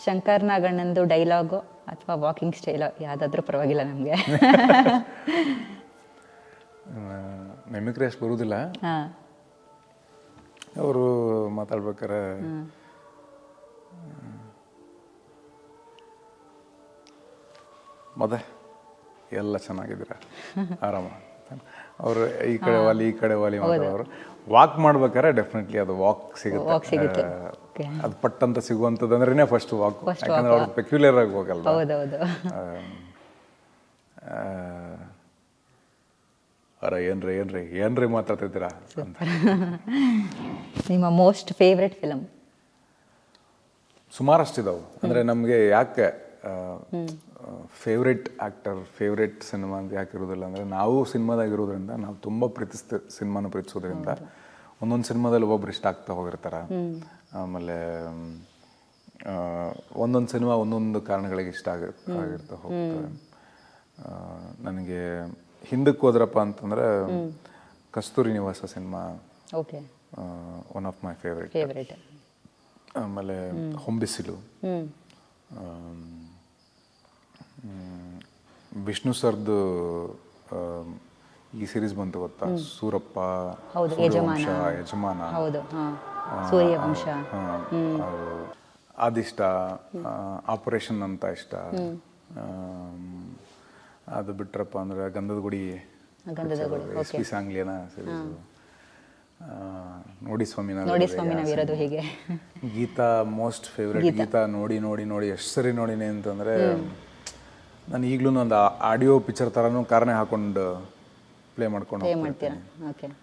Shankar ನಾಗಣ್ಣಂದು dialogue ಅಥವಾ walking style ಯಾವುದಾದ್ರೂ ಪರವಾಗಿಲ್ಲ ನಮಗೆ. ಮೆಮಿಕ್ರಿ ಅಷ್ಟು ಬರುವುದಿಲ್ಲ. ಹಾಂ, ಅವರು ಮಾತಾಡ್ಬೇಕಾರೆ ಮತ್ತೆ ಎಲ್ಲ ಚೆನ್ನಾಗಿದ್ದೀರ, ಆರಾಮ. ಅವರು ಈ ಕಡೆ ವಾಲಿ ಈ ಕಡೆ ವಾಲಿ ಮಾತಾಡೋರು. ವಾಕ್ ಮಾಡ್ಬೇಕಾದ್ರೆ ಡೆಫಿನೆಟ್ಲಿ ಅದು ವಾಕ್ ಸಿಗುತ್ತೆ. ಅದು ಪಟ್ಟಂತ ಸಿಗುವಂಥದ್ದು ಅಂದ್ರೇ ಫಸ್ಟ್ ವಾಕ್. ಯಾಕಂದ್ರೆ ಅವ್ರು ಪೆಕ್ಯುಲರ್ ಆಗಿ ಹೋಗಲ್ಲ. ಹೌದೌದು. ಅರ ಏನ್ರಿ ಮಾತಾಡ್ತಿದ್ದೀರಾ ಅಂತ. ನಿಮ್ಮ ಮೋಸ್ಟ್ ಫೇವ್ರೆಟ್ ಫಿಲಮ್? ಸುಮಾರಷ್ಟಿದಾವೆ. ಅಂದರೆ ನಮಗೆ ಯಾಕೆ ಫೇವ್ರೆಟ್ ಆ್ಯಕ್ಟರ್, ಫೇವ್ರೆಟ್ ಸಿನಿಮಾ ಅಂತ ಯಾಕೆ ಇರೋದಿಲ್ಲ ಅಂದರೆ, ನಾವು ಸಿನಿಮಾದಾಗಿರೋದ್ರಿಂದ, ನಾವು ತುಂಬ ಸಿನಿಮಾನ ಪ್ರೀತಿಸೋದ್ರಿಂದ ಒಂದೊಂದು ಸಿನಿಮಾದಲ್ಲಿ ಒಬ್ಬೊಬ್ರು ಇಷ್ಟ ಆಗ್ತಾ ಹೋಗಿರ್ತಾರೆ. ಆಮೇಲೆ ಒಂದೊಂದು ಸಿನಿಮಾ ಒಂದೊಂದು ಕಾರಣಗಳಿಗೆ ಇಷ್ಟ ಆಗಿರ್ತಾ ಹೋಗ್ತದೆ. ನನಗೆ ಹಿಂದಕ್ಕೆ ಹೋದ್ರಪ್ಪ ಅಂತಂದರೆ ಕಸ್ತೂರಿ ನಿವಾಸ cinema one of my favourite. ಆಮೇಲೆ ಹೊಂಬಿಸಿಲು, ವಿಷ್ಣು ಸರ್ದು ಈ ಸೀರೀಸ್ ಬಂತು ಗೊತ್ತಾ, ಸೂರಪ್ಪ, ಯಜಮಾನ, ಅದಿಷ್ಟ. ಆಪರೇಷನ್ ಅಂತ ಇಷ್ಟ. ಅದು ಬಿಟ್ರಪ್ಪ ಅಂದ್ರೆ ಗಂಧದ ಗುಡಿ, ಎಸ್ ಪಿ ಸಾಂಗ್ಲಿಯನ ಸೀರೀಸು, ನೋಡಿ ಸ್ವಾಮಿ ನಾವಿರೋದು, ಹೀಗೆ. Geetha most favourite. ಗೀತಾ ನೋಡಿ ಎಷ್ಟು ಸರಿ ನೋಡಿನಿ ಅಂತಂದರೆ, ನಾನು ಈಗಲೂ ಒಂದು ಆಡಿಯೋ ಪಿಕ್ಚರ್ ಥರನೂ ಕಾರನೇ ಹಾಕೊಂಡು ಪ್ಲೇ ಮಾಡ್ಕೊಂಡು ಹೋಗ್ತೀನಿ.